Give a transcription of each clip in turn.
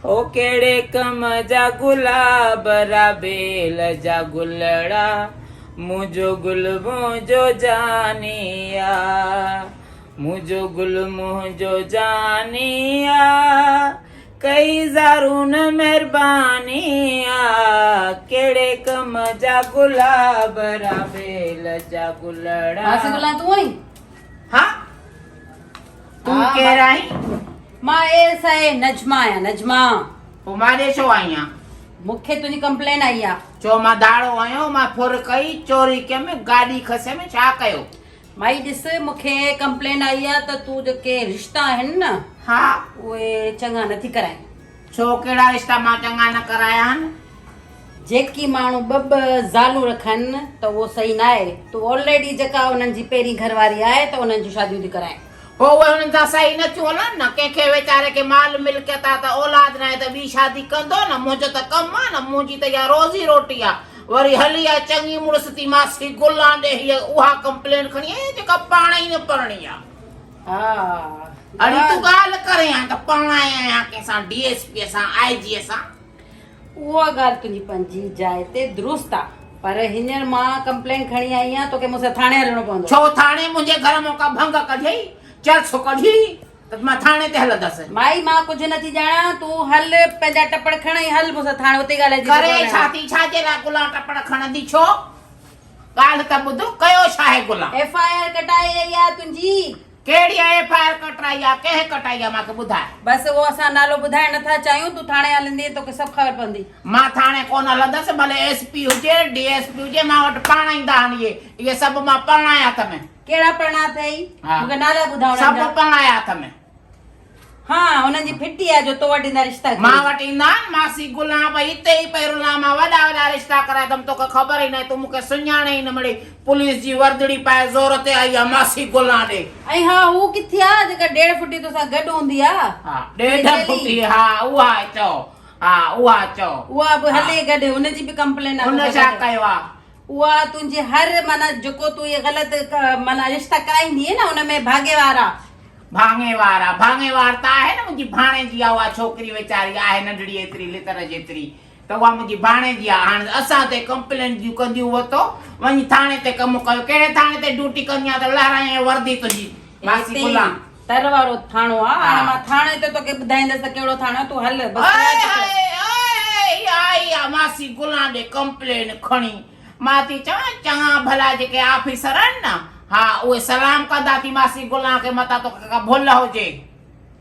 ओ केड़े कम जा गुलाब रा बेल जा गुलड़ा मुझो गुल मुझो जानिया मुझो गुल मुझो जानिया कई ज़ारून मेहरबानिया केड़े कम जा गुलाब रा बेल जा गुलड़ा रसगुल्ला तू आई हाँ तू हाँ, कह रही मां ऐसा है नजमा आया नजमा पोइ मां ॾे छो आई आहियां मूंखे तुंहिंजी कंप्लेन आई आहे चो मां दाड़ो आयो मां फुर कई चोरी कयमि गाॾी खसे में छा कयो माई ॾिस मूंखे कंप्लेन आई आहे त तूं जेके रिश्ता आहिनि न हा उहे चङा नथी कराए छो कहिड़ा रिश्ता मां चङा न कराया आहिनि जेकी माण्हू ॿ ज़ालूं रखनि त उहो सही न आहे तूं ऑलरेडी जेका उन्हनि जी पहिरीं घरवारी आहे त उन्हनि जूं शादियूं थी कराए हो उहे हुननि सां सही नथियूं हलनि न कंहिंखे वीचारे खे माल मिल्कियत आहे त औलाद न आहे त ॿी शादी कंदो न मुंहिंजो त कमु आहे न मुंहिंजी त इहा रोज़ी रोटी आहे वरी हली आहे चङी मुड़ुस थी मासी गुलां ॾे हीअ उहा कंप्लेन खणी आई जेका पाण ई न पढ़णी आहे हा अड़ी तूं ॻाल्हि करे हां त पढ़ाए आहियां कंहिंसां डीएसपी सां आईजी सां उहा ॻाल्हि तुंहिंजी पंहिंजी जाइ ते दुरुस्त आहे पर हींअर मां कंप्लेन खणी आई आहियां तोखे मूंसां थाणे हलणो पवंदो छो थाणे मुंहिंजे घर में का भंग कढी चर्च कढी त मां थाणे ते हलंदसि माई मां कुझु नथी ॼाणा तूं हल पंहिंजा टपड़ खणी हल मूंसां थाणे उते ॻाल्हाइजे करे छा थी छाजे लाइ गुलां टपड़ खणंदी छो ॻाल्हि त ॿुध कयो छा आहे गुलां एफआईआर कटाई आई आहे तुंहिंजी कहिड़ी एफआईआर कटाई आहे कंहिं कटाई आहे मूंखे ॿुधाए बस उहो असां नालो ॿुधाइण नथा चाहियूं तूं थाणे हलंदी तोखे सभु ख़बर पवंदी मां थाणे कोन हलंदसि भले एसपी हुजे डीएसपी हुजे मां वटि पढ़ाईंदा आहिनि इहे सभु मां पढ़ाया हथ में कहिड़ा पढ़ना अथई हा। मूंखे नाला ॿुधायो सभु पढ़ाया हथ में हा हुननि जी फिटी आहे जो तो वटि ईंदा रिश्ता मां वटि ईंदा आहिनि मासी गुलां भई हिते ई पियो रुलां मां वॾा वॾा रिश्ता कराए अथमि तोखे ख़बर ई न आहे तूं मूंखे सुञाणे ई न मिड़ी पुलिस जी वर्दड़ी पाए ज़ोर ते आई आहे मासी गुलां ॾे ऐं हा हू किथे आहे जेका 1.5 फुटी तोसां गॾु हूंदी आहे हा 1.5 फुटी हा उहा चओ हा उहा चओ उहा बि हले गॾु हुनजी बि कंप्लेन आहे हुन छा कयो आहे उहा तुंहिंजी हर माना जेको तूं इहे ग़लति माना रिश्ता कराईंदी आहे न हुनमें भागेवार आहे भाङेवार त आहे न मुंहिंजी भाणे जी आहे उहा छोकिरी वीचारी आहे नंढड़ी एतिरी लितर जेतिरी त उहा मुंहिंजी भाणे जी आहे हाणे असां ते कंप्लेन जूं कंदियूं वरितो वञी थाणे ते कमु कयो कहिड़े थाणे ते ड्यूटी कंदी आहे त लहराए वर्दी तुंहिंजी मासी गुलां तर वारो थाणो आहे हाणे मां थाणे ते तोखे ॿुधाईंदसि त कहिड़ो थाणो तूं हल आई आहे मासी गुलां ॾे कंप्लेन खणी मां थी चवां चङा भला जेके ऑफिसर आहिनि न हा उहे सलाम कंदा थी मासी गुलां खे मथां तोखे का भुल हुजे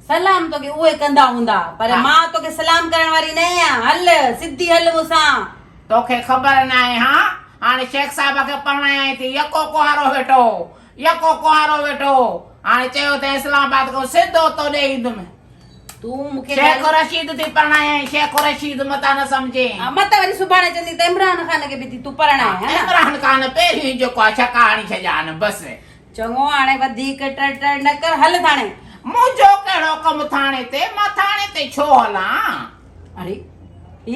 सलाम तोखे उहे कंदा हूंदा पर मां तोखे सलाम करण वारी न आहियां हल सिधी हल मूंसां तोखे ख़बर न आहे हा हाणे शेख साहिब खे पढ़ायां थी यको कुहारो वेठो हाणे चयो त इस्लामाबाद खां सिधो तो ॾे ईंदुमि तूं मूंखे शेख रशीद थी पढ़ायां शेख रशीद मता न समझे मत वरी सुभाणे चवंदी त इमरान खान खे बि थी तूं पढ़ाए इमरान खान पहिरीं जेको आहे छका हणी छॾिया न बसि चङो हाणे वधीक टर न कर हल थाणे मुंहिंजो कहिड़ो कमु थाणे ते मां थाणे ते छो हलां अरे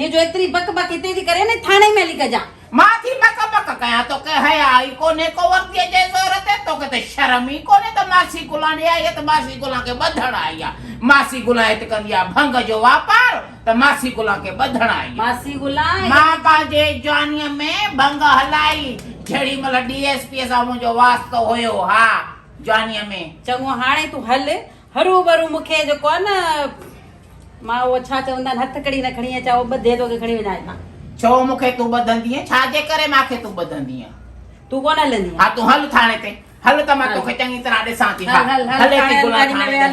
ये जो एतिरी बक बक हिते थी करे न थाणे में हली कजां मां थी बक बक कयां तोखे हया ई कोन्हे को वर्दीअ जे ज़ोर ते तोखे त शर्म ई कोन्हे त मासी गुलां ॾे आई आहे त मासी गुलां खे ॿधण आई आहे मासी गुलां हिते कंदी आहे भंग जो वापार त मासी गुलां खे ॿधण आई मासी गुलां मां पंहिंजे जवानीअ में भंग हलाई जेॾी महिल डीएसपी सां मुंहिंजो वास्तो हुयो हा जवानीअ में चङो हाणे तूं हल हरू भरू मूंखे जेको आहे न मां उहो छा चवंदा आहिनि हथ कड़ी न खणी अचां उहो ॿधे तोखे खणी वञा हितां छो मूंखे तूं ॿधंदीअ छाजे करे मूंखे तूं ॿधंदीअ तूं कोन हलंदी हा तूं हल थाणे ते हल त मां तोखे चङी तरह ॾिसां थी हल हल हले थी गुलां थाणे थाणे में ते